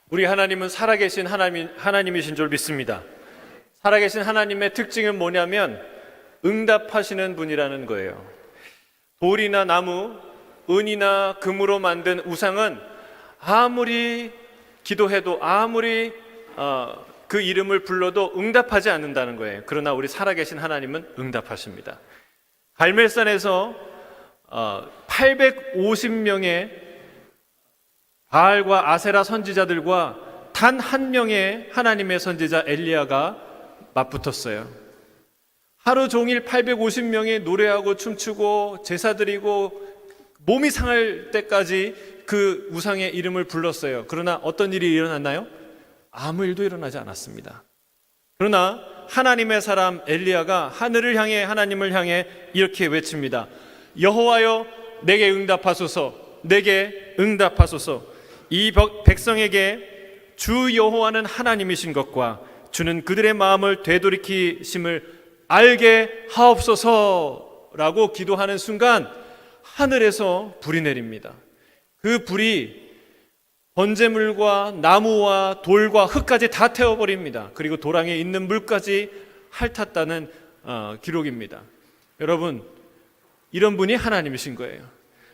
우리 하나님은 살아계신 하나님이신 줄 믿습니다. 살아계신 하나님의 특징은 뭐냐면 응답하시는 분이라는 거예요. 돌이나 나무, 은이나 금으로 만든 우상은 아무리 기도해도 아무리 그 이름을 불러도 응답하지 않는다는 거예요. 그러나 우리 살아계신 하나님은 응답하십니다. 갈멜산에서 850명의 바알과 아세라 선지자들과 단 한 명의 하나님의 선지자 엘리야가 맞붙었어요. 하루 종일 850명이 노래하고 춤추고 제사 드리고 몸이 상할 때까지 그 우상의 이름을 불렀어요. 그러나 어떤 일이 일어났나요? 아무 일도 일어나지 않았습니다. 그러나 하나님의 사람 엘리야가 하늘을 향해 하나님을 향해 이렇게 외칩니다. 여호와여, 내게 응답하소서, 내게 응답하소서. 이 백성에게 주 여호와는 하나님이신 것과 주는 그들의 마음을 되돌이키심을 알게 하옵소서라고 기도하는 순간 하늘에서 불이 내립니다. 그 불이 번제물과 나무와 돌과 흙까지 다 태워버립니다. 그리고 도랑에 있는 물까지 핥았다는 기록입니다. 여러분, 이런 분이 하나님이신 거예요.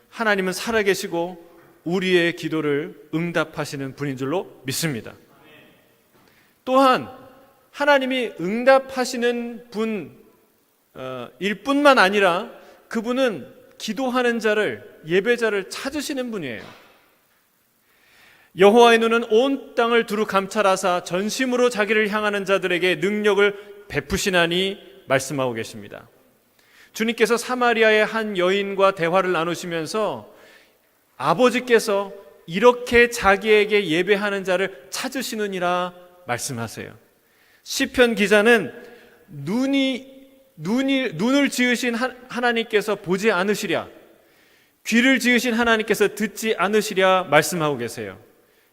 하나님은 살아계시고 우리의 기도를 응답하시는 분인 줄로 믿습니다. 또한 하나님이 응답하시는 분일 뿐만 아니라 그분은 기도하는 자를, 예배자를 찾으시는 분이에요. 여호와의 눈은 온 땅을 두루 감찰하사 전심으로 자기를 향하는 자들에게 능력을 베푸시나니 말씀하고 계십니다. 주님께서 사마리아의 한 여인과 대화를 나누시면서 아버지께서 이렇게 자기에게 예배하는 자를 찾으시느니라 말씀하세요. 시편 기자는 눈을 지으신 하나님께서 보지 않으시랴, 귀를 지으신 하나님께서 듣지 않으시랴 말씀하고 계세요.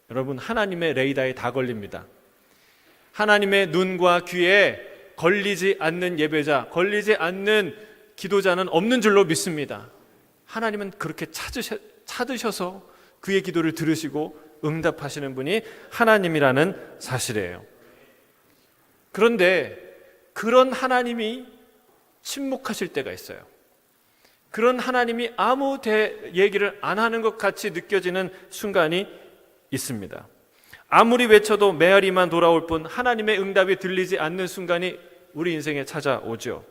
여러분, 하나님의 레이더에 다 걸립니다. 하나님의 눈과 귀에 걸리지 않는 예배자, 걸리지 않는 기도자는 없는 줄로 믿습니다. 하나님은 그렇게 찾으셔서 그의 기도를 들으시고 응답하시는 분이 하나님이라는 사실이에요. 그런데 그런 하나님이 침묵하실 때가 있어요. 그런 하나님이 아무 얘기를 안 하는 것 같이 느껴지는 순간이 있습니다. 아무리 외쳐도 메아리만 돌아올 뿐 하나님의 응답이 들리지 않는 순간이 우리 인생에 찾아오죠.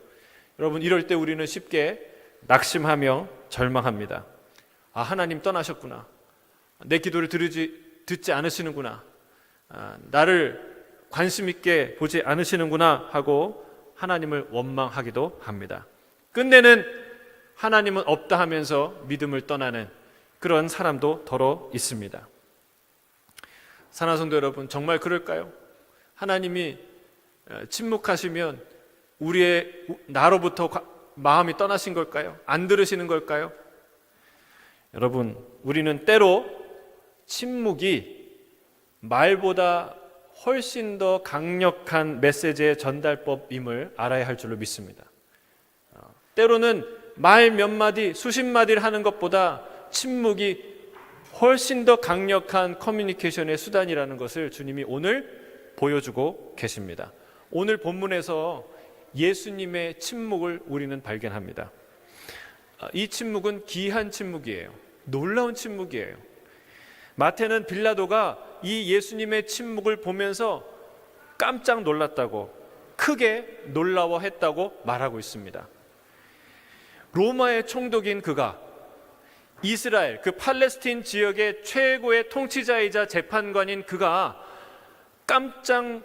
여러분, 이럴 때 우리는 쉽게 낙심하며 절망합니다. 아, 하나님 떠나셨구나. 내 기도를 듣지 않으시는구나. 나를 관심 있게 보지 않으시는구나 하고 하나님을 원망하기도 합니다. 끝내는 하나님은 없다 하면서 믿음을 떠나는 그런 사람도 더러 있습니다. 사랑하는 성도 여러분, 정말 그럴까요? 하나님이 침묵하시면 나로부터 마음이 떠나신 걸까요? 안 들으시는 걸까요? 여러분, 우리는 때로 침묵이 말보다 훨씬 더 강력한 메시지의 전달법임을 알아야 할 줄로 믿습니다. 때로는 말 몇 마디, 수십 마디를 하는 것보다 침묵이 훨씬 더 강력한 커뮤니케이션의 수단이라는 것을 주님이 오늘 보여주고 계십니다. 오늘 본문에서 예수님의 침묵을 우리는 발견합니다. 이 침묵은 귀한 침묵이에요. 놀라운 침묵이에요. 마태는 빌라도가 이 예수님의 침묵을 보면서 깜짝 놀랐다고, 크게 놀라워했다고 말하고 있습니다. 로마의 총독인 그가, 이스라엘, 그 팔레스틴 지역의 최고의 통치자이자 재판관인 그가 깜짝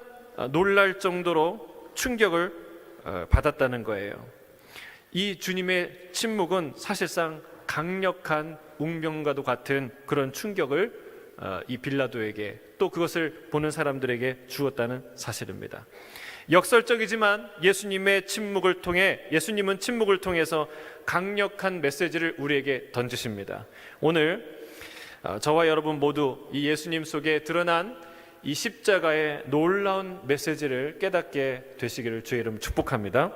놀랄 정도로 충격을 받았다는 거예요. 이 주님의 침묵은 사실상 강력한 웅변과도 같은 그런 충격을 이 빌라도에게, 또 그것을 보는 사람들에게 주었다는 사실입니다. 역설적이지만 예수님은 침묵을 통해서 강력한 메시지를 우리에게 던지십니다. 오늘 저와 여러분 모두 이 예수님 속에 드러난 이 십자가의 놀라운 메시지를 깨닫게 되시기를 주의 이름 축복합니다.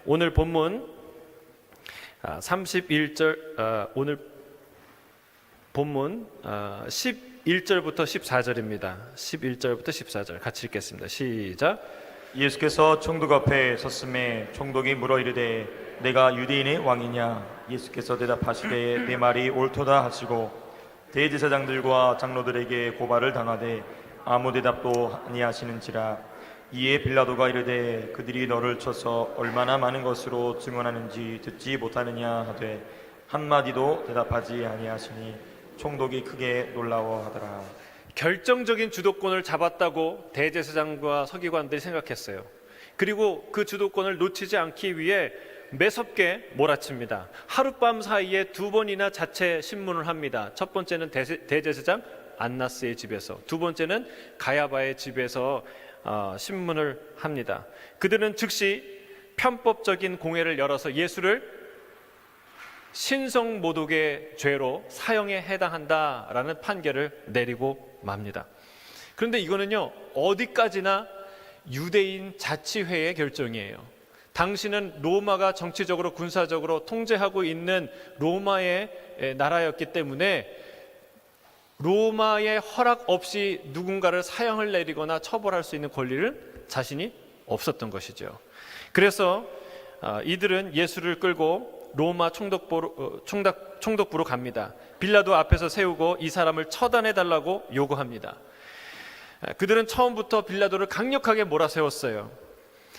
오늘 본문 31절, 오늘 본문 11절부터 14절입니다. 11절부터 14절 같이 읽겠습니다. 시작. 예수께서 총독 앞에 섰음에 총독이 물어 이르되 내가 유대인의 왕이냐? 예수께서 대답하시되 내 말이 옳도다 하시고 대제사장들과 장로들에게 고발을 당하되 아무 대답도 아니하시는지라. 이에 빌라도가 이르되 그들이 너를 쳐서 얼마나 많은 것으로 증언하는지 듣지 못하느냐 하되 한마디도 대답하지 아니하시니 총독이 크게 놀라워하더라. 결정적인 주도권을 잡았다고 대제사장과 서기관들이 생각했어요. 그리고 그 주도권을 놓치지 않기 위해 매섭게 몰아칩니다. 하룻밤 사이에 2번이나 자체 신문을 합니다. 첫 번째는 대제사장 안나스의 집에서, 두 번째는 가야바의 집에서 신문을 합니다. 그들은 즉시 편법적인 공회를 열어서 예수를 신성모독의 죄로 사형에 해당한다라는 판결을 내리고 맙니다. 그런데 이거는요, 어디까지나 유대인 자치회의 결정이에요. 당시는 로마가 정치적으로 군사적으로 통제하고 있는 로마의 나라였기 때문에 로마의 허락 없이 누군가를 사형을 내리거나 처벌할 수 있는 권리를 자신이 없었던 것이죠. 그래서 이들은 예수를 끌고 로마 총독부로 갑니다. 빌라도 앞에서 세우고 이 사람을 처단해달라고 요구합니다. 그들은 처음부터 빌라도를 강력하게 몰아세웠어요.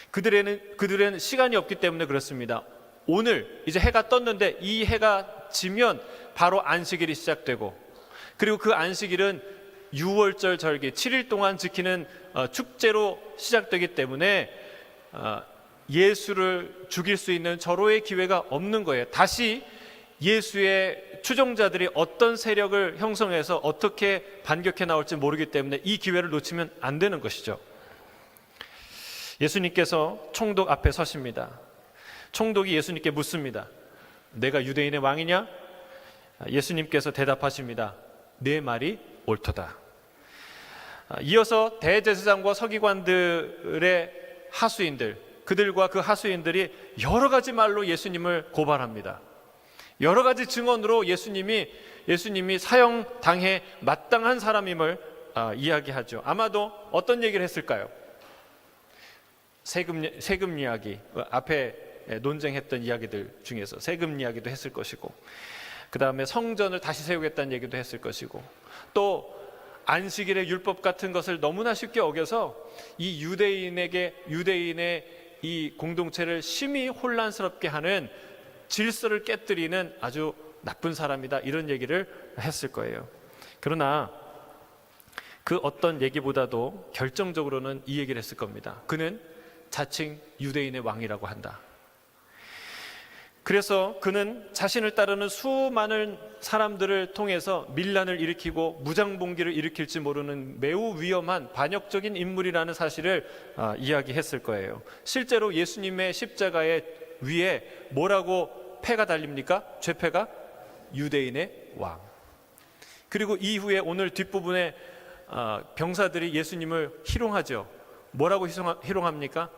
그들은 시간이 없기 때문에 그렇습니다. 오늘 이제 해가 떴는데 이 해가 지면 바로 안식일이 시작되고, 그리고 그 안식일은 6월절 절기 7일 동안 지키는 축제로 시작되기 때문에 예수를 죽일 수 있는 절호의 기회가 없는 거예요. 다시 예수의 추종자들이 어떤 세력을 형성해서 어떻게 반격해 나올지 모르기 때문에 이 기회를 놓치면 안 되는 것이죠. 예수님께서 총독 앞에 서십니다. 총독이 예수님께 묻습니다. 내가 유대인의 왕이냐? 예수님께서 대답하십니다. 내 말이 옳도다. 이어서 대제사장과 서기관들의 하수인들, 그들과 그 하수인들이 여러 가지 말로 예수님을 고발합니다. 여러 가지 증언으로 예수님이 사형당해 마땅한 사람임을 이야기하죠. 아마도 어떤 얘기를 했을까요? 세금 이야기, 앞에 논쟁했던 이야기들 중에서 세금 이야기도 했을 것이고, 그 다음에 성전을 다시 세우겠다는 얘기도 했을 것이고, 또 안식일의 율법 같은 것을 너무나 쉽게 어겨서 이 유대인의 이 공동체를 심히 혼란스럽게 하는, 질서를 깨뜨리는 아주 나쁜 사람이다, 이런 얘기를 했을 거예요. 그러나 그 어떤 얘기보다도 결정적으로는 이 얘기를 했을 겁니다. 그는 자칭 유대인의 왕이라고 한다. 그래서 그는 자신을 따르는 수많은 사람들을 통해서 밀란을 일으키고 무장봉기를 일으킬지 모르는 매우 위험한 반역적인 인물이라는 사실을 이야기했을 거예요. 실제로 예수님의 십자가의 위에 뭐라고 패가 달립니까? 죄패가 유대인의 왕. 그리고 이후에 오늘 뒷부분에 병사들이 예수님을 희롱하죠. 뭐라고 희롱합니까?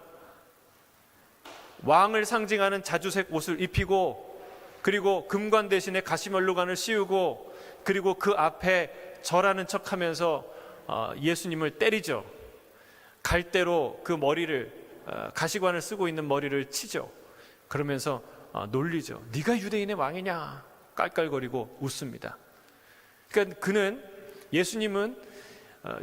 왕을 상징하는 자주색 옷을 입히고, 그리고 금관 대신에 가시면류관을 씌우고, 그리고 그 앞에 절하는 척하면서 예수님을 때리죠. 갈대로 그 머리를, 가시관을 쓰고 있는 머리를 치죠. 그러면서 놀리죠. 네가 유대인의 왕이냐? 깔깔거리고 웃습니다. 그러니까 예수님은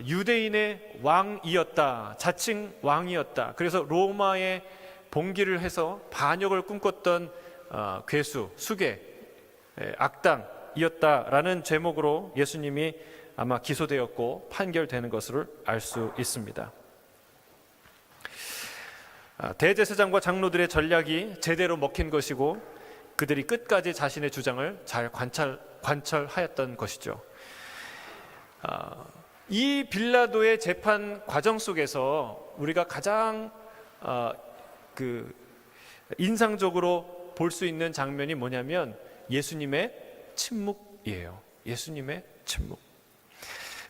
유대인의 왕이었다, 자칭 왕이었다. 그래서 로마의 봉기를 해서 반역을 꿈꿨던 괴수, 수괴, 악당이었다라는 제목으로 예수님이 아마 기소되었고 판결되는 것을 알 수 있습니다. 대제사장과 장로들의 전략이 제대로 먹힌 것이고, 그들이 끝까지 자신의 주장을 잘 관철하였던 것이죠. 이 빌라도의 재판 과정 속에서 우리가 가장 인상적으로 볼 수 있는 장면이 뭐냐면 예수님의 침묵이에요. 예수님의 침묵.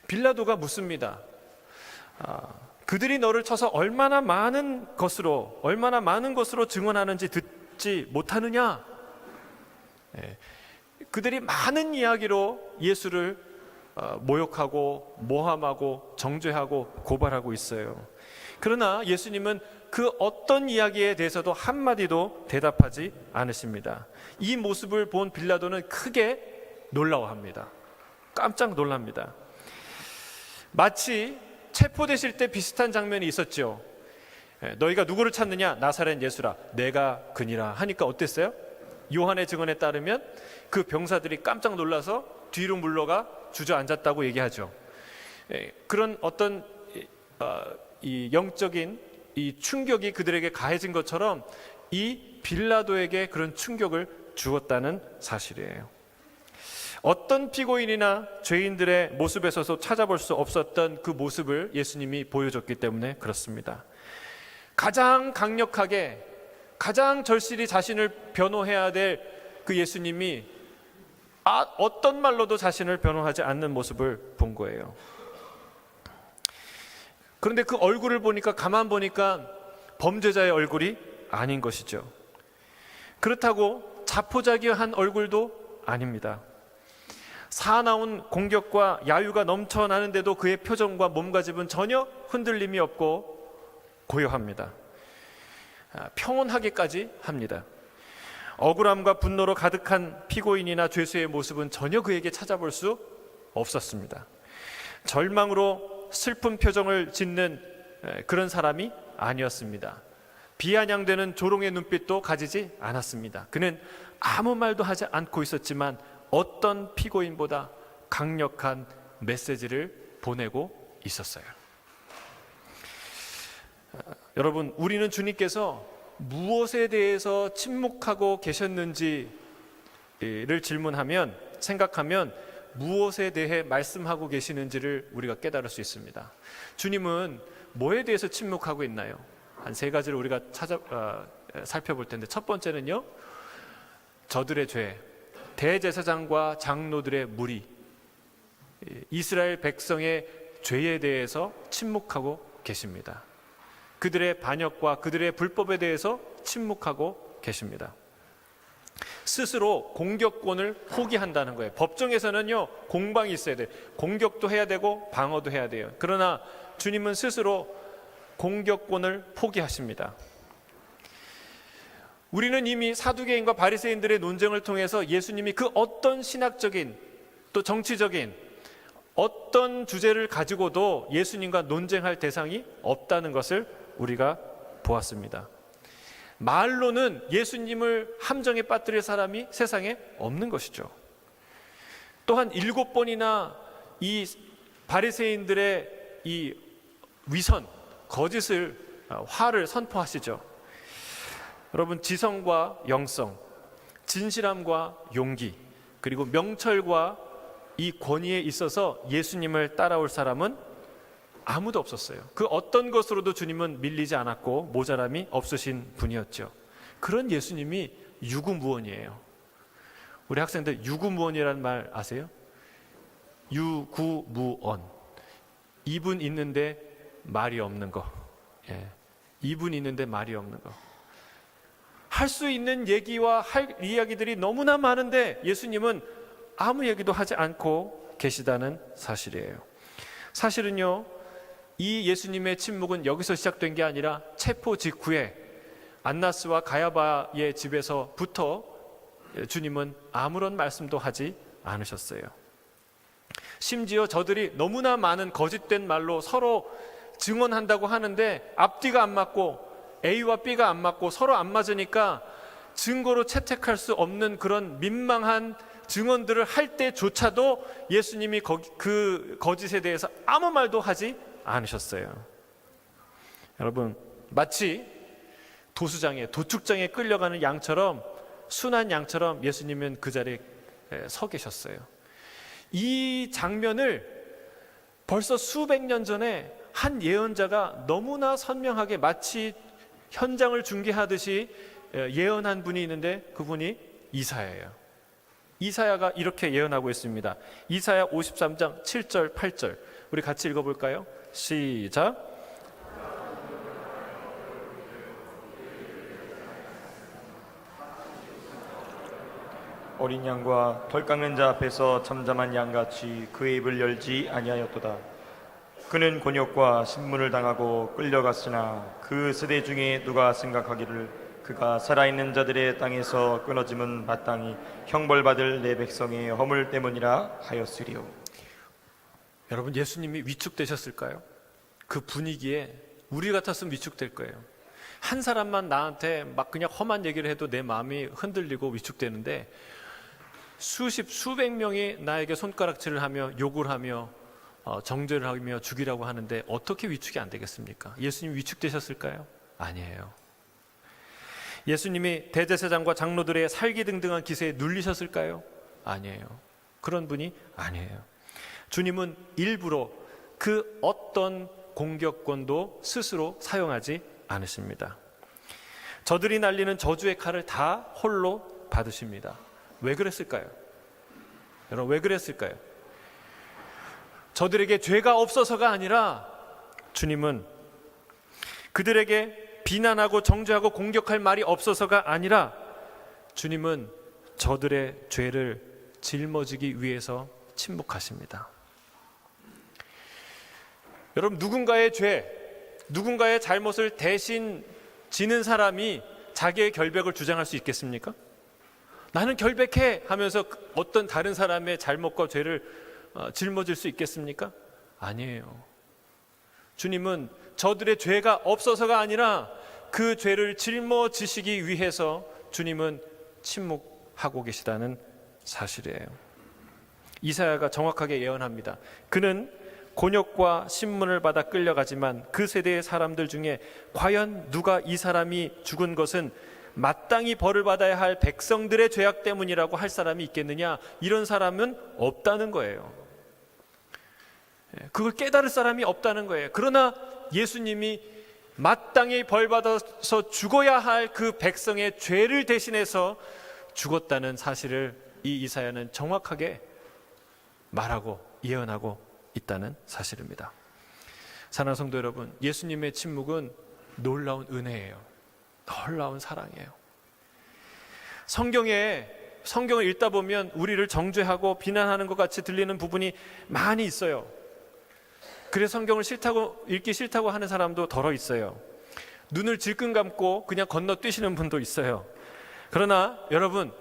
빌라도가 묻습니다. 그들이 너를 쳐서 얼마나 많은 것으로 증언하는지 듣지 못하느냐? 그들이 많은 이야기로 예수를 모욕하고 모함하고 정죄하고 고발하고 있어요. 그러나 예수님은 그 어떤 이야기에 대해서도 한마디도 대답하지 않으십니다. 이 모습을 본 빌라도는 크게 놀라워합니다. 깜짝 놀랍니다. 마치 체포되실 때 비슷한 장면이 있었죠. 너희가 누구를 찾느냐? 나사렛 예수라. 내가 그니라 하니까 어땠어요? 요한의 증언에 따르면 그 병사들이 깜짝 놀라서 뒤로 물러가 주저앉았다고 얘기하죠. 그런 어떤 이 영적인 이 충격이 그들에게 가해진 것처럼 이 빌라도에게 그런 충격을 주었다는 사실이에요. 어떤 피고인이나 죄인들의 모습에서도 찾아볼 수 없었던 그 모습을 예수님이 보여줬기 때문에 그렇습니다. 가장 강력하게, 가장 절실히 자신을 변호해야 될 그 예수님이 어떤 말로도 자신을 변호하지 않는 모습을 본 거예요. 그런데 그 얼굴을 보니까, 가만 보니까 범죄자의 얼굴이 아닌 것이죠. 그렇다고 자포자기한 얼굴도 아닙니다. 사나운 공격과 야유가 넘쳐나는데도 그의 표정과 몸가짐은 전혀 흔들림이 없고 고요합니다. 평온하게까지 합니다. 억울함과 분노로 가득한 피고인이나 죄수의 모습은 전혀 그에게 찾아볼 수 없었습니다. 절망으로 슬픈 표정을 짓는 그런 사람이 아니었습니다. 비아냥대는 조롱의 눈빛도 가지지 않았습니다. 그는 아무 말도 하지 않고 있었지만 어떤 피고인보다 강력한 메시지를 보내고 있었어요. 여러분, 우리는 주님께서 무엇에 대해서 침묵하고 계셨는지를 질문하면, 생각하면 무엇에 대해 말씀하고 계시는지를 우리가 깨달을 수 있습니다. 주님은 뭐에 대해서 침묵하고 있나요? 한 세 가지를 우리가 살펴볼 텐데, 첫 번째는요, 저들의 죄, 대제사장과 장로들의 무리, 이스라엘 백성의 죄에 대해서 침묵하고 계십니다. 그들의 반역과 그들의 불법에 대해서 침묵하고 계십니다. 스스로 공격권을 포기한다는 거예요. 법정에서는요, 공방이 있어야 돼요. 공격도 해야 되고 방어도 해야 돼요. 그러나 주님은 스스로 공격권을 포기하십니다. 우리는 이미 사두개인과 바리새인들의 논쟁을 통해서 예수님이 그 어떤 신학적인 또 정치적인 어떤 주제를 가지고도 예수님과 논쟁할 대상이 없다는 것을 우리가 보았습니다. 말로는 예수님을 함정에 빠뜨릴 사람이 세상에 없는 것이죠. 또한 7번이나 이 바리새인들의 이 위선, 거짓을, 화를 선포하시죠. 여러분, 지성과 영성, 진실함과 용기, 그리고 명철과 이 권위에 있어서 예수님을 따라올 사람은 아무도 없었어요. 그 어떤 것으로도 주님은 밀리지 않았고 모자람이 없으신 분이었죠. 그런 예수님이 유구무원이에요. 우리 학생들 유구무원이라는 말 아세요? 유구무원. 입은 있는데 말이 없는 거. 입은 있는데 말이 없는 거. 할 수 있는 얘기와 할 이야기들이 너무나 많은데 예수님은 아무 얘기도 하지 않고 계시다는 사실이에요. 사실은요, 이 예수님의 침묵은 여기서 시작된 게 아니라 체포 직후에 안나스와 가야바의 집에서부터 주님은 아무런 말씀도 하지 않으셨어요. 심지어 저들이 너무나 많은 거짓된 말로 서로 증언한다고 하는데 앞뒤가 안 맞고 A와 B가 안 맞고 서로 안 맞으니까 증거로 채택할 수 없는 그런 민망한 증언들을 할 때조차도 예수님이 그 거짓에 대해서 아무 말도 하지 않으셨어요. 여러분, 마치 도수장에, 도축장에 끌려가는 양처럼, 순한 양처럼 예수님은 그 자리에 서 계셨어요. 이 장면을 벌써 수백 년 전에 한 예언자가 너무나 선명하게 마치 현장을 중계하듯이 예언한 분이 있는데 그분이 이사야예요. 이사야가 이렇게 예언하고 있습니다. 이사야 53장 7절 8절 우리 같이 읽어볼까요? 시작. 어린 양과 덜 깎는 자 앞에서 잠잠한 양같이 그의 입을 열지 아니하였도다. 그는 곤욕과 신문을 당하고 끌려갔으나 그 세대 중에 누가 생각하기를 그가 살아있는 자들의 땅에서 끊어짐은 마땅히 형벌받을 내 백성의 허물 때문이라 하였으리요. 여러분, 예수님이 위축되셨을까요? 그 분위기에 우리 같았으면 위축될 거예요. 한 사람만 나한테 막 그냥 험한 얘기를 해도 내 마음이 흔들리고 위축되는데, 수십 수백 명이 나에게 손가락질을 하며 욕을 하며 정죄를 하며 죽이라고 하는데 어떻게 위축이 안 되겠습니까? 예수님 위축되셨을까요? 아니에요. 예수님이 대제사장과 장로들의 살기등등한 기세에 눌리셨을까요? 아니에요. 그런 분이 아니에요. 주님은 일부러 그 어떤 공격권도 스스로 사용하지 않으십니다. 저들이 날리는 저주의 칼을 다 홀로 받으십니다. 왜 그랬을까요? 여러분, 왜 그랬을까요? 저들에게 죄가 없어서가 아니라 주님은 그들에게 비난하고 정죄하고 공격할 말이 없어서가 아니라 주님은 저들의 죄를 짊어지기 위해서 침묵하십니다. 여러분, 누군가의 죄, 누군가의 잘못을 대신 지는 사람이 자기의 결백을 주장할 수 있겠습니까? 나는 결백해 하면서 어떤 다른 사람의 잘못과 죄를 짊어질 수 있겠습니까? 아니에요. 주님은 저들의 죄가 없어서가 아니라 그 죄를 짊어지시기 위해서 주님은 침묵하고 계시다는 사실이에요. 이사야가 정확하게 예언합니다. 그는 곤욕과 신문을 받아 끌려가지만 그 세대의 사람들 중에 과연 누가 이 사람이 죽은 것은 마땅히 벌을 받아야 할 백성들의 죄악 때문이라고 할 사람이 있겠느냐? 이런 사람은 없다는 거예요. 그걸 깨달을 사람이 없다는 거예요. 그러나 예수님이 마땅히 벌 받아서 죽어야 할 그 백성의 죄를 대신해서 죽었다는 사실을 이 이사야는 정확하게 말하고 예언하고 있다는 사실입니다. 사랑하는 성도 여러분, 예수님의 침묵은 놀라운 은혜예요. 놀라운 사랑이에요. 성경을 읽다 보면 우리를 정죄하고 비난하는 것 같이 들리는 부분이 많이 있어요. 그래서 성경을 읽기 싫다고 하는 사람도 덜어 있어요. 눈을 질끈 감고 그냥 건너뛰시는 분도 있어요. 그러나 여러분,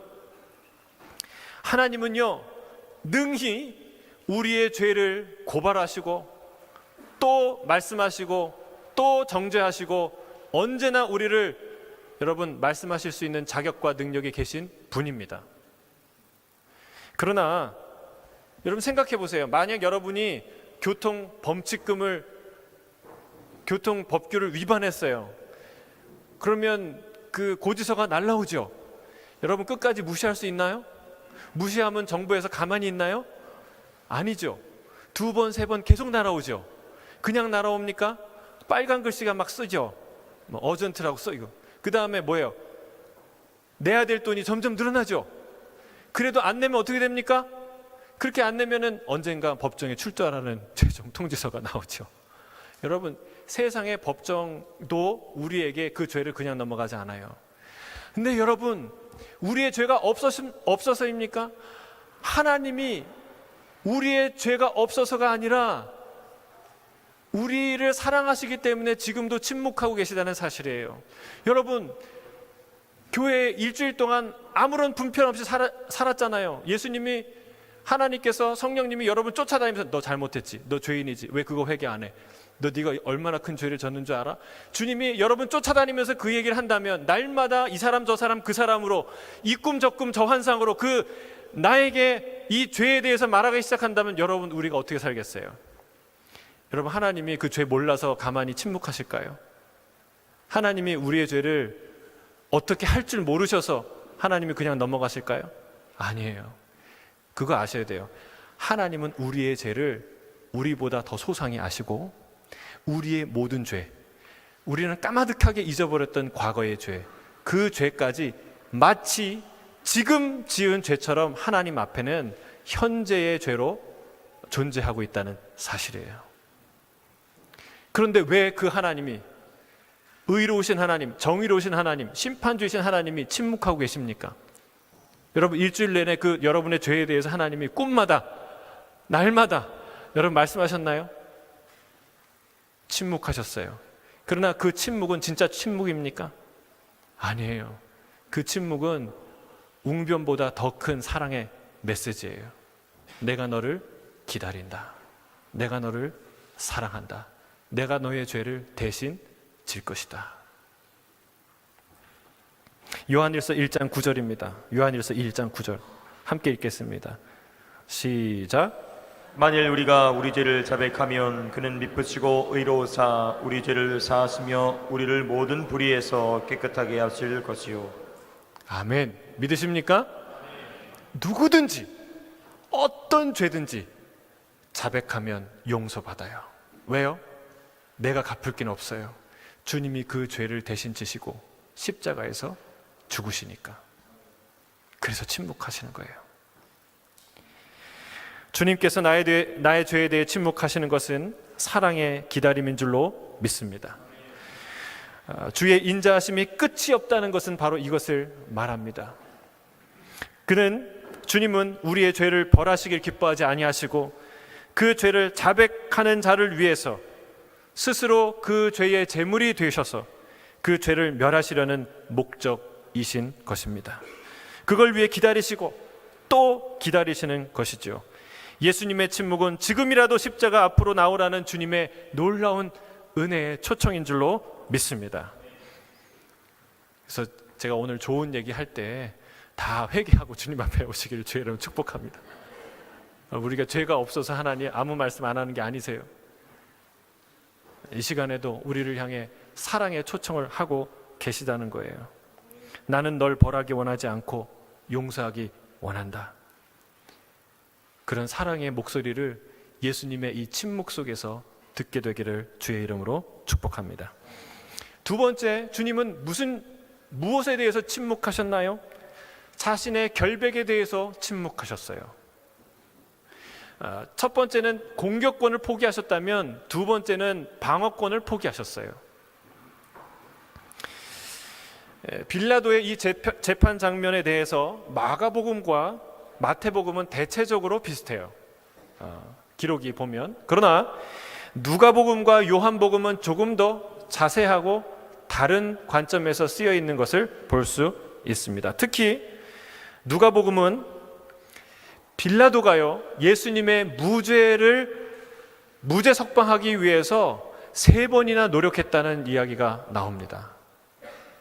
하나님은요 능히 우리의 죄를 고발하시고 또 말씀하시고 또 정죄하시고 언제나 우리를 여러분 말씀하실 수 있는 자격과 능력이 계신 분입니다. 그러나 여러분 생각해 보세요. 만약 여러분이 교통법규를 위반했어요. 그러면 그 고지서가 날라오죠. 여러분 끝까지 무시할 수 있나요? 무시하면 정부에서 가만히 있나요? 아니죠. 2번, 3번 계속 날아오죠. 그냥 날아옵니까? 빨간 글씨가 막 쓰죠. 어전트라고 써요. 그 다음에 뭐예요? 내야 될 돈이 점점 늘어나죠. 그래도 안 내면 어떻게 됩니까? 그렇게 안 내면은 언젠가 법정에 출두하라는 최종 통지서가 나오죠. 여러분, 세상의 법정도 우리에게 그 죄를 그냥 넘어가지 않아요. 근데 여러분, 우리의 죄가 없어서입니까? 하나님이 우리의 죄가 없어서가 아니라 우리를 사랑하시기 때문에 지금도 침묵하고 계시다는 사실이에요. 여러분, 교회에 일주일 동안 아무런 분편 없이 살았잖아요. 예수님이, 하나님께서, 성령님이 여러분 쫓아다니면서 너 잘못했지, 너 죄인이지, 왜 그거 회개 안 해? 네가 얼마나 큰 죄를 졌는 줄 알아? 주님이 여러분 쫓아다니면서 그 얘기를 한다면 날마다 이 사람 저 사람 그 사람으로 이 꿈 저 꿈 저 환상으로 나에게 이 죄에 대해서 말하기 시작한다면 여러분 우리가 어떻게 살겠어요? 여러분, 하나님이 그 죄 몰라서 가만히 침묵하실까요? 하나님이 우리의 죄를 어떻게 할 줄 모르셔서 하나님이 그냥 넘어가실까요? 아니에요. 그거 아셔야 돼요. 하나님은 우리의 죄를 우리보다 더 소상히 아시고 우리의 모든 죄, 우리는 까마득하게 잊어버렸던 과거의 죄, 그 죄까지 마치 지금 지은 죄처럼 하나님 앞에는 현재의 죄로 존재하고 있다는 사실이에요. 그런데 왜 그 하나님이, 의로우신 하나님, 정의로우신 하나님, 심판주이신 하나님이 침묵하고 계십니까? 여러분 일주일 내내 그 여러분의 죄에 대해서 하나님이 꿈마다 날마다 여러분 말씀하셨나요? 침묵하셨어요. 그러나 그 침묵은 진짜 침묵입니까? 아니에요. 그 침묵은 웅변보다 더 큰 사랑의 메시지예요. 내가 너를 기다린다. 내가 너를 사랑한다. 내가 너의 죄를 대신 질 것이다. 요한일서 1장 9절입니다. 요한일서 1장 9절 함께 읽겠습니다. 시작. 만일 우리가 우리 죄를 자백하면 그는 미쁘시고 의로우사 우리 죄를 사하시며 우리를 모든 불의에서 깨끗하게 하실 것이요. 아멘. 믿으십니까? 누구든지 어떤 죄든지 자백하면 용서받아요. 왜요? 내가 갚을 게 없어요. 주님이 그 죄를 대신 지시고 십자가에서 죽으시니까. 그래서 침묵하시는 거예요. 주님께서 나의 죄에 대해 침묵하시는 것은 사랑의 기다림인 줄로 믿습니다. 주의 인자하심이 끝이 없다는 것은 바로 이것을 말합니다. 주님은 우리의 죄를 벌하시길 기뻐하지 아니하시고 그 죄를 자백하는 자를 위해서 스스로 그 죄의 제물이 되셔서 그 죄를 멸하시려는 목적이신 것입니다. 그걸 위해 기다리시고 또 기다리시는 것이죠. 예수님의 침묵은 지금이라도 십자가 앞으로 나오라는 주님의 놀라운 은혜의 초청인 줄로 믿습니다. 그래서 제가 오늘 좋은 얘기 할 때 다 회개하고 주님 앞에 오시기를 주의 이름으로 축복합니다. 우리가 죄가 없어서 하나님 아무 말씀 안 하는 게 아니세요. 이 시간에도 우리를 향해 사랑의 초청을 하고 계시다는 거예요. 나는 널 벌하기 원하지 않고 용서하기 원한다. 그런 사랑의 목소리를 예수님의 이 침묵 속에서 듣게 되기를 주의 이름으로 축복합니다. 두 번째, 주님은 무엇에 대해서 침묵하셨나요? 자신의 결백에 대해서 침묵하셨어요. 첫 번째는 공격권을 포기하셨다면 두 번째는 방어권을 포기하셨어요. 빌라도의 이 재판 장면에 대해서 마가복음과 마태복음은 대체적으로 비슷해요. 기록이 보면. 그러나 누가복음과 요한복음은 조금 더 자세하고 다른 관점에서 쓰여 있는 것을 볼 수 있습니다. 특히 누가복음은 빌라도가요 예수님의 무죄 석방하기 위해서 3번이나 노력했다는 이야기가 나옵니다.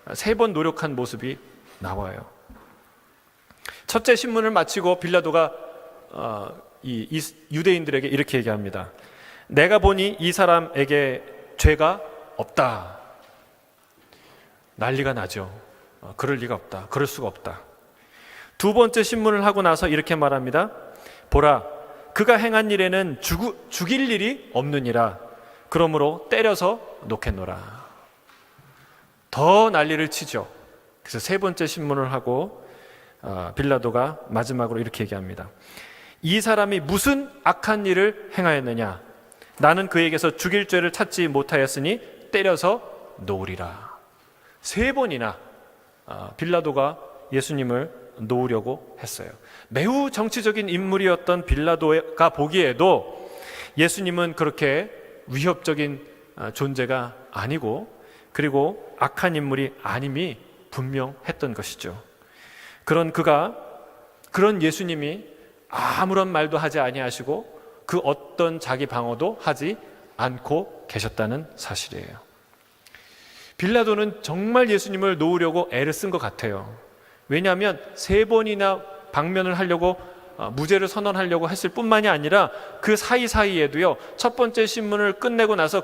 3번 노력한 모습이 나와요. 첫째 신문을 마치고 빌라도가 이 유대인들에게 이렇게 얘기합니다. 내가 보니 이 사람에게 죄가 없다. 난리가 나죠. 그럴 리가 없다. 그럴 수가 없다. 두 번째 신문을 하고 나서 이렇게 말합니다. 보라, 그가 행한 일에는 죽일 일이 없느니라. 그러므로 때려서 놓겠노라. 더 난리를 치죠. 그래서 세 번째 신문을 하고 빌라도가 마지막으로 이렇게 얘기합니다. 이 사람이 무슨 악한 일을 행하였느냐? 나는 그에게서 죽일 죄를 찾지 못하였으니 때려서 놓으리라. 3번이나 빌라도가 예수님을 놓으려고 했어요. 매우 정치적인 인물이었던 빌라도가 보기에도 예수님은 그렇게 위협적인 존재가 아니고 그리고 악한 인물이 아님이 분명했던 것이죠. 그런 예수님이 아무런 말도 하지 아니하시고 그 어떤 자기 방어도 하지 않고 계셨다는 사실이에요. 빌라도는 정말 예수님을 놓으려고 애를 쓴 것 같아요. 왜냐하면 3번이나 방면을 하려고 무죄를 선언하려고 했을 뿐만이 아니라 그 사이사이에도요 첫 번째 신문을 끝내고 나서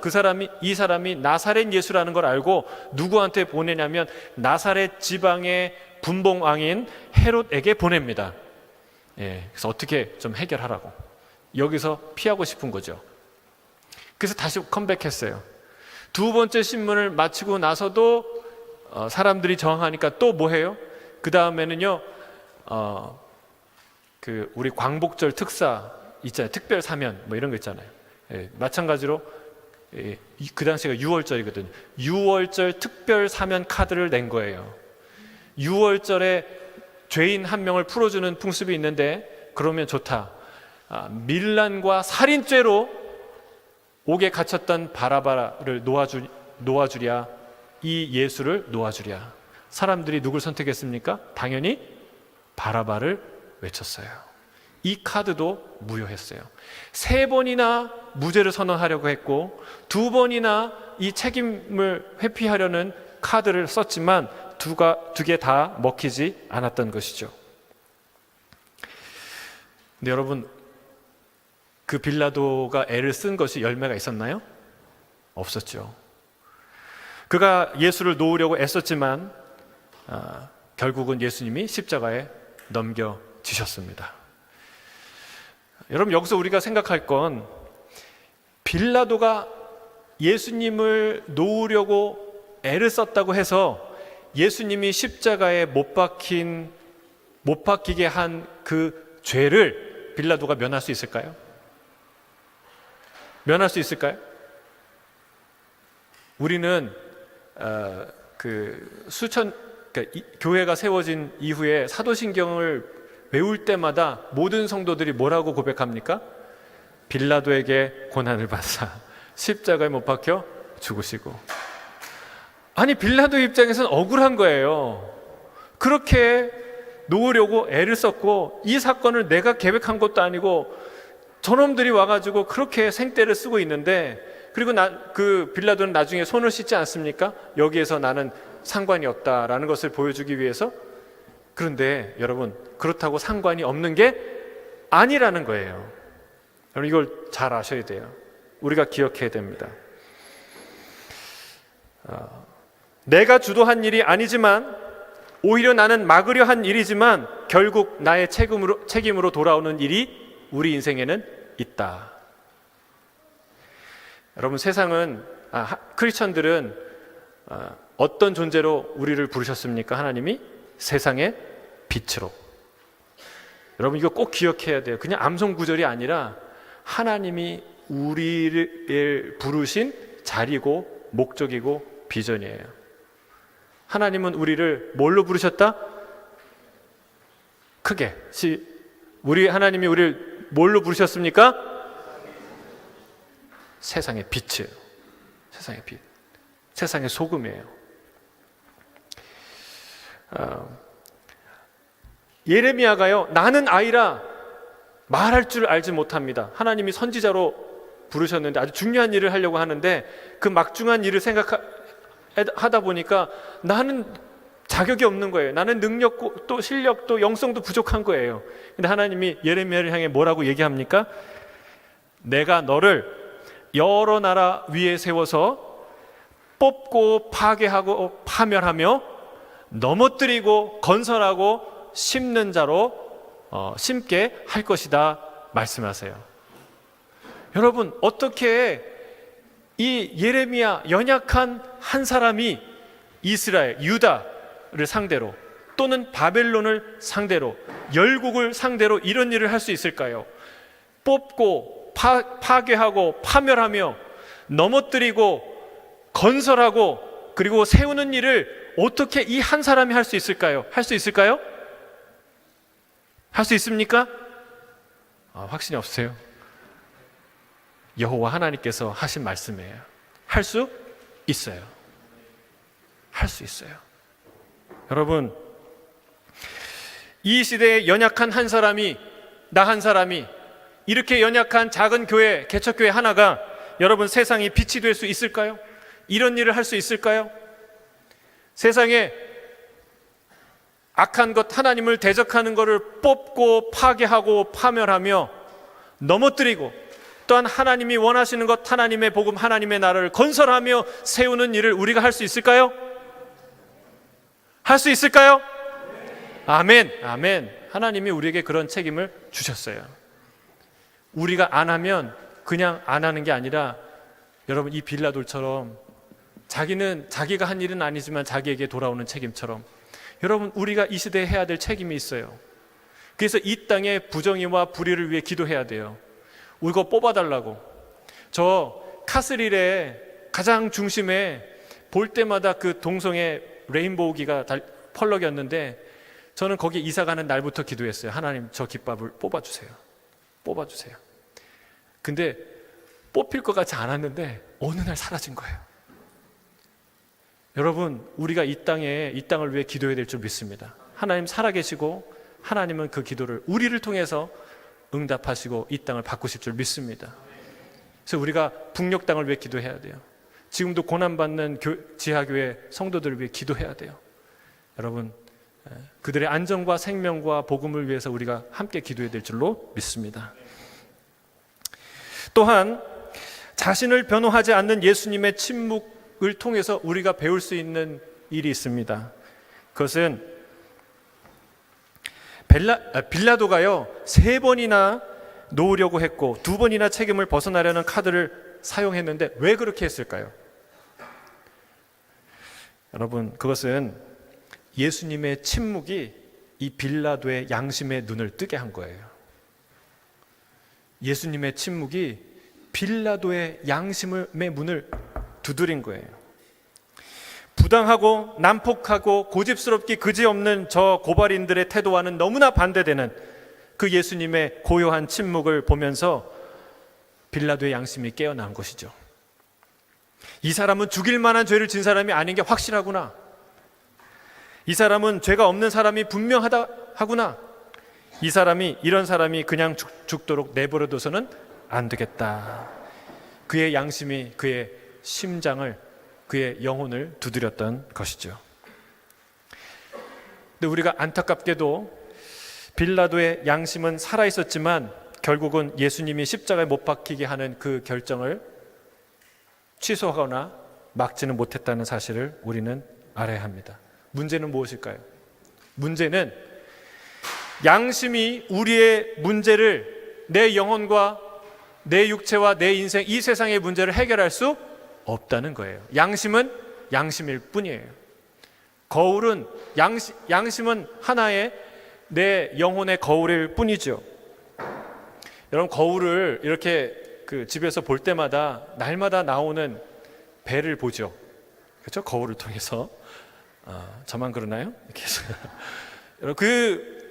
이 사람이 나사렛 예수라는 걸 알고 누구한테 보내냐면 나사렛 지방의 분봉왕인 헤롯에게 보냅니다. 그래서 어떻게 좀 해결하라고 여기서 피하고 싶은 거죠. 그래서 다시 컴백했어요. 두 번째 신문을 마치고 나서도 사람들이 저항하니까 또 뭐 해요? 그 다음에는요 우리 광복절 특사 있잖아요. 특별 사면 뭐 이런 거 있잖아요. 마찬가지로 그 당시가 6월절이거든요. 6월절 특별 사면 카드를 낸 거예요. 6월절에 죄인 한 명을 풀어주는 풍습이 있는데 그러면 좋다. 밀란과 살인죄로 옥에 갇혔던 바라바를 놓아주랴, 이 예수를 놓아주랴. 사람들이 누굴 선택했습니까? 당연히 바라바를 외쳤어요. 이 카드도 무효했어요. 3번이나 무죄를 선언하려고 했고 2번이나 이 책임을 회피하려는 카드를 썼지만 두 개 다 먹히지 않았던 것이죠. 근데 여러분, 그 빌라도가 애를 쓴 것이 열매가 있었나요? 없었죠. 그가 예수를 놓으려고 애썼지만 결국은 예수님이 십자가에 넘겨지셨습니다. 여러분, 여기서 우리가 생각할 건 빌라도가 예수님을 놓으려고 애를 썼다고 해서 예수님이 십자가에 못 박히게 한 그 죄를 빌라도가 면할 수 있을까요? 면할 수 있을까요? 우리는 교회가 세워진 이후에 사도신경을 외울 때마다 모든 성도들이 뭐라고 고백합니까? 빌라도에게 고난을 받사 십자가에 못 박혀 죽으시고. 아니, 빌라도 입장에서는 억울한 거예요. 그렇게 놓으려고 애를 썼고 이 사건을 내가 계획한 것도 아니고 저놈들이 와가지고 그렇게 생떼를 쓰고 있는데, 그리고 그 빌라도는 나중에 손을 씻지 않습니까? 여기에서 나는 상관이 없다라는 것을 보여주기 위해서. 그런데 여러분, 그렇다고 상관이 없는 게 아니라는 거예요. 여러분, 이걸 잘 아셔야 돼요. 우리가 기억해야 됩니다. 내가 주도한 일이 아니지만, 오히려 나는 막으려 한 일이지만 결국 나의 책임으로 돌아오는 일이 우리 인생에는 있다. 여러분, 세상은 크리스천들은 어떤 존재로 우리를 부르셨습니까? 하나님이 세상의 빛으로. 여러분, 이거 꼭 기억해야 돼요. 그냥 암송 구절이 아니라 하나님이 우리를 부르신 자리고 목적이고 비전이에요. 하나님은 우리를 뭘로 부르셨다? 크게. 하나님이 우리를 뭘로 부르셨습니까? 세상의 빛이에요. 세상의 빛. 세상의 소금이에요. 예레미야가요, 나는 아이라 말할 줄 알지 못합니다. 하나님이 선지자로 부르셨는데 아주 중요한 일을 하려고 하는데 그 막중한 일을 하다 보니까 나는 자격이 없는 거예요. 나는 능력도 실력도 영성도 부족한 거예요. 근데 하나님이 예레미야를 향해 뭐라고 얘기합니까? 내가 너를 여러 나라 위에 세워서 뽑고 파괴하고 파멸하며 넘어뜨리고 건설하고 심는 자로 심게 할 것이다 말씀하세요. 여러분, 어떻게 이 예레미야, 연약한 한 사람이 이스라엘, 유다를 상대로 또는 바벨론을 상대로, 열국을 상대로 이런 일을 할 수 있을까요? 뽑고 파괴하고 파멸하며 넘어뜨리고 건설하고 그리고 세우는 일을 어떻게 이 한 사람이 할 수 있을까요? 할 수 있을까요? 할 수 있습니까? 확신이 없으세요? 여호와 하나님께서 하신 말씀이에요. 할 수 있어요. 할 수 있어요. 여러분, 이 시대에 연약한 한 사람이, 나 한 사람이, 이렇게 연약한 작은 교회, 개척교회 하나가 여러분 세상이 빛이 될 수 있을까요? 이런 일을 할 수 있을까요? 세상에 악한 것, 하나님을 대적하는 것을 뽑고 파괴하고 파멸하며 넘어뜨리고, 또한 하나님이 원하시는 것, 하나님의 복음, 하나님의 나라를 건설하며 세우는 일을 우리가 할 수 있을까요? 할 수 있을까요? 아멘, 아멘. 하나님이 우리에게 그런 책임을 주셨어요. 우리가 안 하면 그냥 안 하는 게 아니라, 여러분, 이 빌라도처럼 자기가 한 일은 아니지만 자기에게 돌아오는 책임처럼, 여러분, 우리가 이 시대에 해야 될 책임이 있어요. 그래서 이 땅의 부정의와 불의를 위해 기도해야 돼요. 이거 뽑아달라고. 저 카스릴의 가장 중심에 볼 때마다 그 동성애 레인보우기가 펄럭였는데, 저는 거기 이사 가는 날부터 기도했어요. 하나님, 저 깃밥을 뽑아주세요. 뽑아주세요. 근데 뽑힐 것 같지 않았는데 어느 날 사라진 거예요. 여러분, 우리가 이 땅을 위해 기도해야 될 줄 믿습니다. 하나님 살아계시고 하나님은 그 기도를 우리를 통해서 응답하시고 이 땅을 바꾸실 줄 믿습니다. 그래서 우리가 북녘 땅을 위해 기도해야 돼요. 지금도 고난받는 지하교회 성도들을 위해 기도해야 돼요. 여러분, 그들의 안전과 생명과 복음을 위해서 우리가 함께 기도해야 될 줄로 믿습니다. 또한 자신을 변호하지 않는 예수님의 침묵을 통해서 우리가 배울 수 있는 일이 있습니다. 그것은 빌라도가요 3번이나 놓으려고 했고 2번이나 책임을 벗어나려는 카드를 사용했는데 왜 그렇게 했을까요? 여러분, 그것은 예수님의 침묵이 이 빌라도의 양심의 눈을 뜨게 한 거예요. 예수님의 침묵이 빌라도의 양심의 문을 두드린 거예요. 부당하고 난폭하고 고집스럽기 그지없는 저 고발인들의 태도와는 너무나 반대되는 그 예수님의 고요한 침묵을 보면서 빌라도의 양심이 깨어난 것이죠. 이 사람은 죽일 만한 죄를 진 사람이 아닌 게 확실하구나. 이 사람은 죄가 없는 사람이 분명하다 하구나. 이런 사람이 그냥 죽도록 내버려둬서는 안 되겠다. 그의 양심이 그의 심장을, 그의 영혼을 두드렸던 것이죠. 근데 우리가 안타깝게도 빌라도의 양심은 살아있었지만 결국은 예수님이 십자가에 못 박히게 하는 그 결정을 취소하거나 막지는 못했다는 사실을 우리는 알아야 합니다. 문제는 무엇일까요? 문제는 양심이 우리의 문제를, 내 영혼과 내 육체와 내 인생, 이 세상의 문제를 해결할 수 없다는 거예요. 양심은 양심일 뿐이에요. 거울은 양심은 하나의 내 영혼의 거울일 뿐이죠. 여러분, 거울을 이렇게 집에서 볼 때마다 날마다 나오는 배를 보죠. 그렇죠? 거울을 통해서. 저만 그러나요? 이렇게 해서. 여러분,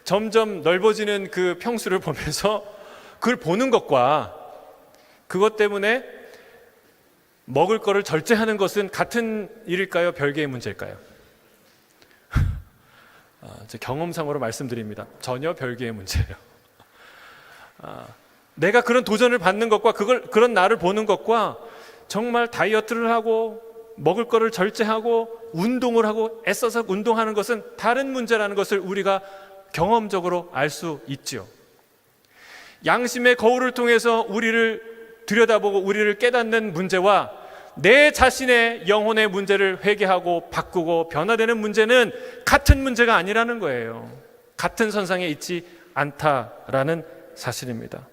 점점 넓어지는 그 평수를 보면서 그걸 보는 것과 그것 때문에 먹을 거를 절제하는 것은 같은 일일까요? 별개의 문제일까요? 제 경험상으로 말씀드립니다. 전혀 별개의 문제예요. 내가 그런 도전을 받는 것과 그런 나를 보는 것과 정말 다이어트를 하고 먹을 거를 절제하고 운동을 하고 애써서 운동하는 것은 다른 문제라는 것을 우리가 경험적으로 알 수 있죠. 양심의 거울을 통해서 우리를 들여다보고 우리를 깨닫는 문제와 내 자신의 영혼의 문제를 회개하고 바꾸고 변화되는 문제는 같은 문제가 아니라는 거예요. 같은 선상에 있지 않다라는 사실입니다.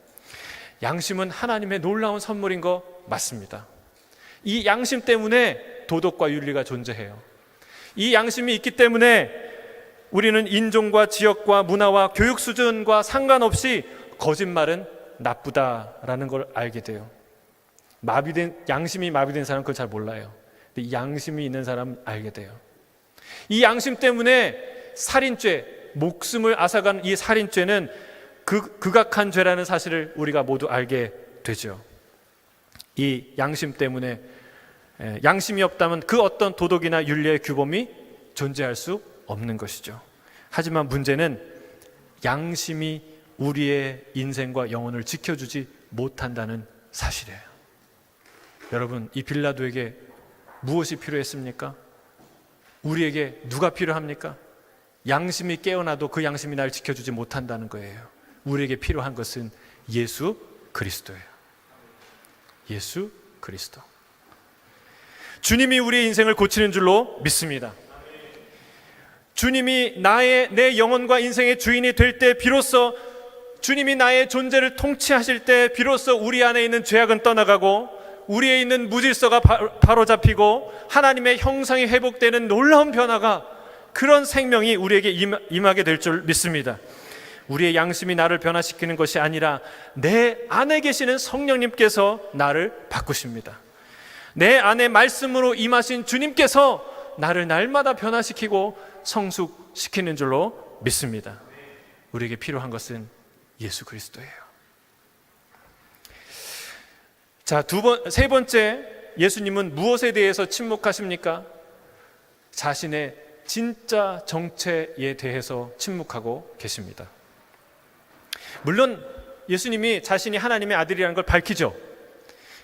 양심은 하나님의 놀라운 선물인 거 맞습니다. 이 양심 때문에 도덕과 윤리가 존재해요. 이 양심이 있기 때문에 우리는 인종과 지역과 문화와 교육 수준과 상관없이 거짓말은 나쁘다라는 걸 알게 돼요. 양심이 마비된 사람은 그걸 잘 몰라요. 근데 양심이 있는 사람은 알게 돼요. 이 양심 때문에 살인죄, 목숨을 앗아간 이 살인죄는 극악한 죄라는 사실을 우리가 모두 알게 되죠. 이 양심 때문에 양심이 없다면 그 어떤 도덕이나 윤리의 규범이 존재할 수 없는 것이죠. 하지만 문제는 양심이 우리의 인생과 영혼을 지켜주지 못한다는 사실이에요. 여러분, 이 빌라도에게 무엇이 필요했습니까? 우리에게 누가 필요합니까? 양심이 깨어나도 그 양심이 날 지켜주지 못한다는 거예요. 우리에게 필요한 것은 예수 그리스도예요. 예수 그리스도. 주님이 우리의 인생을 고치는 줄로 믿습니다. 주님이 내 영혼과 인생의 주인이 될 때 비로소, 주님이 나의 존재를 통치하실 때 비로소 우리 안에 있는 죄악은 떠나가고 우리에 있는 무질서가 바로잡히고 하나님의 형상이 회복되는 놀라운 변화가, 그런 생명이 우리에게 임하게 될 줄 믿습니다. 우리의 양심이 나를 변화시키는 것이 아니라 내 안에 계시는 성령님께서 나를 바꾸십니다. 내 안에 말씀으로 임하신 주님께서 나를 날마다 변화시키고 성숙시키는 줄로 믿습니다. 우리에게 필요한 것은 예수 그리스도예요. 자, 세 번째, 예수님은 무엇에 대해서 침묵하십니까? 자신의 진짜 정체에 대해서 침묵하고 계십니다. 물론 예수님이 자신이 하나님의 아들이라는 걸 밝히죠.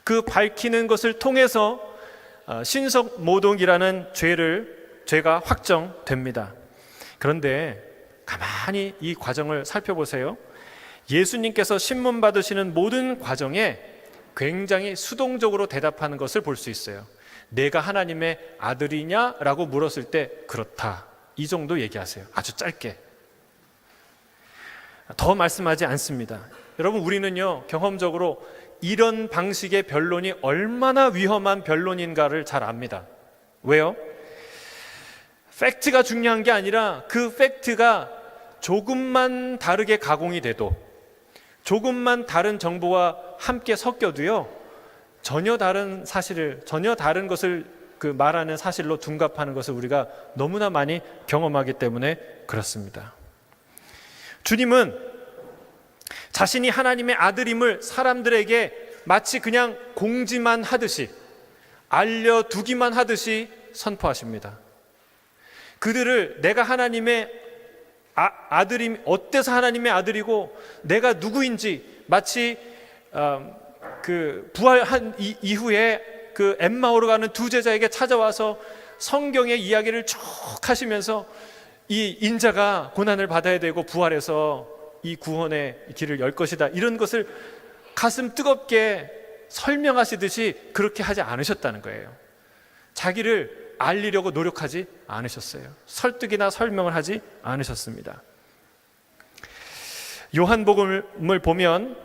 그 밝히는 것을 통해서 신석모독이라는 죄가 확정됩니다. 그런데 가만히 이 과정을 살펴보세요. 예수님께서 신문 받으시는 모든 과정에 굉장히 수동적으로 대답하는 것을 볼 수 있어요. 내가 하나님의 아들이냐라고 물었을 때 그렇다, 이 정도 얘기하세요. 아주 짧게. 더 말씀하지 않습니다. 여러분, 우리는요, 경험적으로 이런 방식의 변론이 얼마나 위험한 변론인가를 잘 압니다. 왜요? 팩트가 중요한 게 아니라 그 팩트가 조금만 다르게 가공이 돼도, 조금만 다른 정보와 함께 섞여도요, 전혀 다른 것을 말하는 사실로 둔갑하는 것을 우리가 너무나 많이 경험하기 때문에 그렇습니다. 주님은 자신이 하나님의 아들임을 사람들에게 마치 그냥 공지만 하듯이, 알려두기만 하듯이 선포하십니다. 그들을 내가 하나님의 어때서 하나님의 아들이고 내가 누구인지, 마치 부활한 이후에 엠마오로 가는 두 제자에게 찾아와서 성경의 이야기를 쭉 하시면서 이 인자가 고난을 받아야 되고 부활해서 이 구원의 길을 열 것이다, 이런 것을 가슴 뜨겁게 설명하시듯이 그렇게 하지 않으셨다는 거예요. 자기를 알리려고 노력하지 않으셨어요. 설득이나 설명을 하지 않으셨습니다. 요한복음을 보면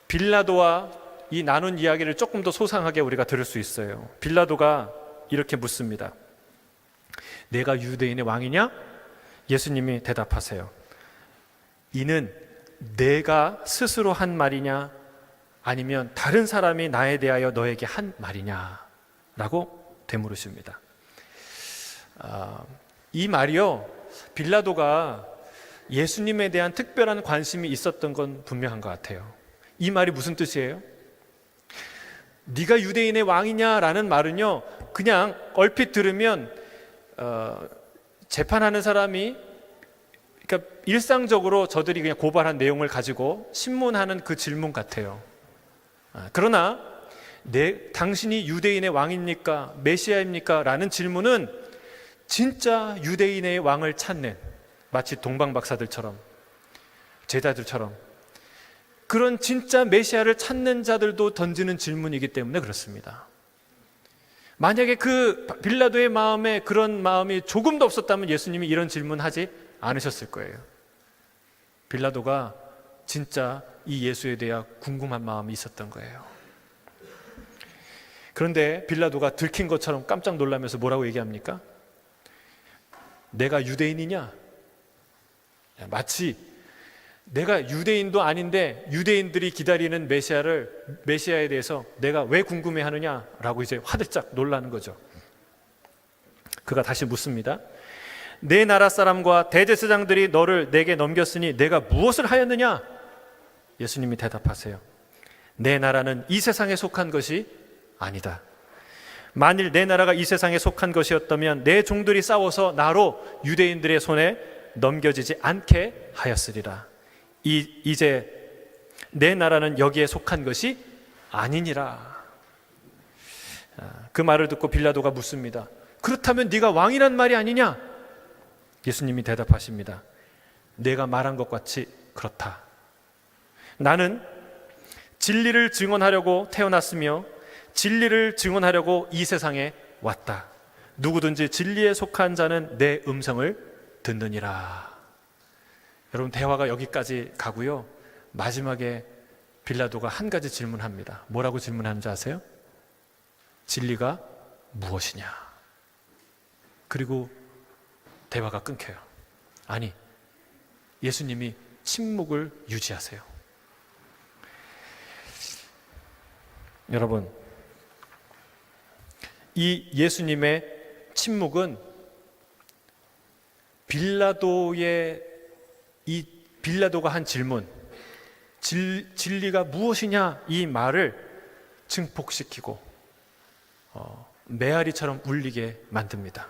빌라도와 이 나눈 이야기를 조금 더 소상하게 우리가 들을 수 있어요. 빌라도가 이렇게 묻습니다. 내가 유대인의 왕이냐? 예수님이 대답하세요. 이는 내가 스스로 한 말이냐, 아니면 다른 사람이 나에 대하여 너에게 한 말이냐? 라고 되물으십니다. 이 말이요, 빌라도가 예수님에 대한 특별한 관심이 있었던 건 분명한 것 같아요. 이 말이 무슨 뜻이에요? 네가 유대인의 왕이냐라는 말은요, 그냥 얼핏 들으면 재판하는 사람이, 그러니까 일상적으로 저들이 그냥 고발한 내용을 가지고 신문하는 그 질문 같아요. 그러나 당신이 유대인의 왕입니까? 메시아입니까? 라는 질문은 진짜 유대인의 왕을 찾는, 마치 동방박사들처럼, 제자들처럼 그런 진짜 메시아를 찾는 자들도 던지는 질문이기 때문에 그렇습니다. 만약에 빌라도의 마음에 그런 마음이 조금도 없었다면 예수님이 이런 질문하지 않으셨을 거예요. 빌라도가 진짜 이 예수에 대한 궁금한 마음이 있었던 거예요. 그런데 빌라도가 들킨 것처럼 깜짝 놀라면서 뭐라고 얘기합니까? 내가 유대인이냐? 마치 내가 유대인도 아닌데 유대인들이 기다리는 메시아에 대해서 내가 왜 궁금해하느냐라고 이제 화들짝 놀라는 거죠. 그가 다시 묻습니다. 내 나라 사람과 대제사장들이 너를 내게 넘겼으니 내가 무엇을 하였느냐? 예수님이 대답하세요. 내 나라는 이 세상에 속한 것이 아니다. 만일 내 나라가 이 세상에 속한 것이었다면 내 종들이 싸워서 나로 유대인들의 손에 넘겨지지 않게 하였으리라. 이제 내 나라는 여기에 속한 것이 아니니라. 그 말을 듣고 빌라도가 묻습니다. 그렇다면 네가 왕이란 말이 아니냐? 예수님이 대답하십니다. 내가 말한 것 같이 그렇다. 나는 진리를 증언하려고 태어났으며 진리를 증언하려고 이 세상에 왔다. 누구든지 진리에 속한 자는 내 음성을 듣느니라. 여러분, 대화가 여기까지 가고요, 마지막에 빌라도가 한 가지 질문합니다. 뭐라고 질문하는지 아세요? 진리가 무엇이냐? 그리고 대화가 끊겨요. 아니, 예수님이 침묵을 유지하세요. 여러분, 이 예수님의 침묵은 빌라도가 한 질문, 진리가 무엇이냐, 이 말을 증폭시키고 메아리처럼 울리게 만듭니다.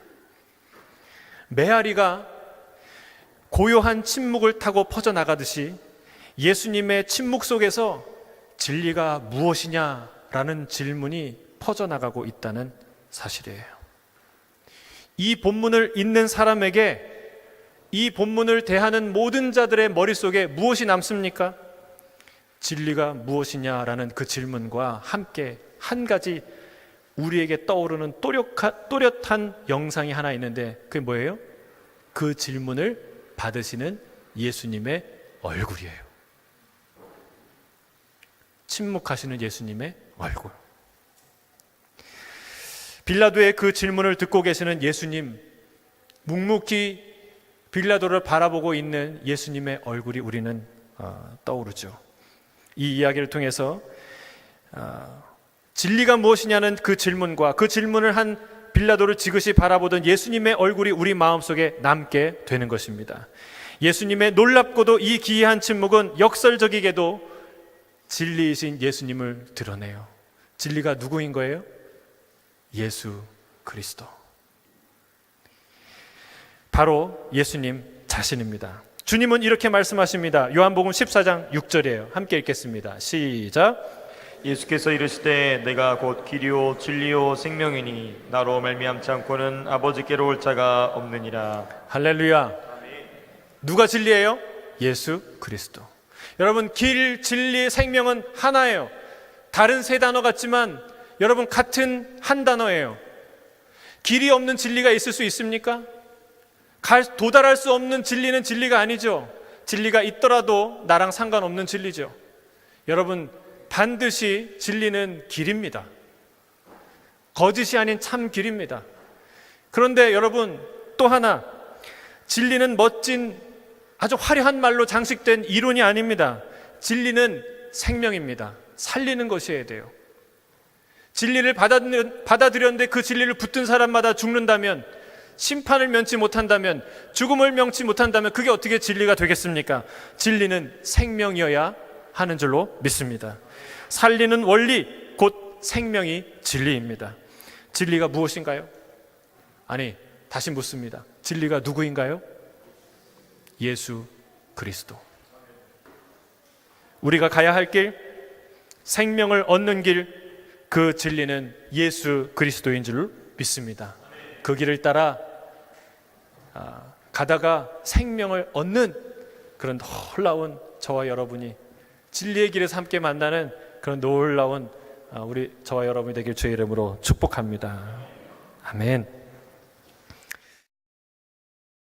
메아리가 고요한 침묵을 타고 퍼져나가듯이 예수님의 침묵 속에서 진리가 무엇이냐라는 질문이 퍼져나가고 있다는 사실이에요. 이 본문을 읽는 사람에게, 이 본문을 대하는 모든 자들의 머릿속에 무엇이 남습니까? 진리가 무엇이냐라는 그 질문과 함께 한 가지 우리에게 떠오르는 또렷한 영상이 하나 있는데, 그게 뭐예요? 그 질문을 받으시는 예수님의 얼굴이에요. 침묵하시는 예수님의 얼굴. 빌라도의 그 질문을 듣고 계시는 예수님, 묵묵히 빌라도를 바라보고 있는 예수님의 얼굴이 우리는 떠오르죠. 이 이야기를 통해서 진리가 무엇이냐는 그 질문과 그 질문을 한 빌라도를 지그시 바라보던 예수님의 얼굴이 우리 마음속에 남게 되는 것입니다. 예수님의 놀랍고도 이 기이한 침묵은 역설적이게도 진리이신 예수님을 드러내요. 진리가 누구인 거예요? 예수 그리스도. 바로 예수님 자신입니다. 주님은 이렇게 말씀하십니다. 요한복음 14장 6절이에요. 함께 읽겠습니다. 시작. 예수께서 이르시되 내가 곧 길이요 진리요 생명이니 나로 말미암지 않고는 아버지께로 올 자가 없느니라. 할렐루야. 누가 진리예요? 예수 그리스도. 여러분, 길, 진리, 생명은 하나예요. 다른 세 단어 같지만 여러분 같은 한 단어예요. 길이 없는 진리가 있을 수 있습니까? 도달할 수 없는 진리는 진리가 아니죠. 진리가 있더라도 나랑 상관없는 진리죠. 여러분, 반드시 진리는 길입니다. 거짓이 아닌 참 길입니다. 그런데 여러분, 또 하나, 진리는 멋진 아주 화려한 말로 장식된 이론이 아닙니다. 진리는 생명입니다. 살리는 것이어야 돼요. 진리를 받아들였는데 그 진리를 붙든 사람마다 죽는다면, 심판을 면치 못한다면, 죽음을 면치 못한다면 그게 어떻게 진리가 되겠습니까? 진리는 생명이어야 하는 줄로 믿습니다. 살리는 원리, 곧 생명이 진리입니다. 진리가 무엇인가요? 아니, 다시 묻습니다. 진리가 누구인가요? 예수 그리스도. 우리가 가야 할 길, 생명을 얻는 길, 그 진리는 예수 그리스도인 줄 믿습니다. 그 길을 따라 가다가 생명을 얻는 그런 놀라운 저와 여러분이 진리의 길에서 함께 만나는 그런 놀라운 저와 여러분이 되길 주의 이름으로 축복합니다. 아멘.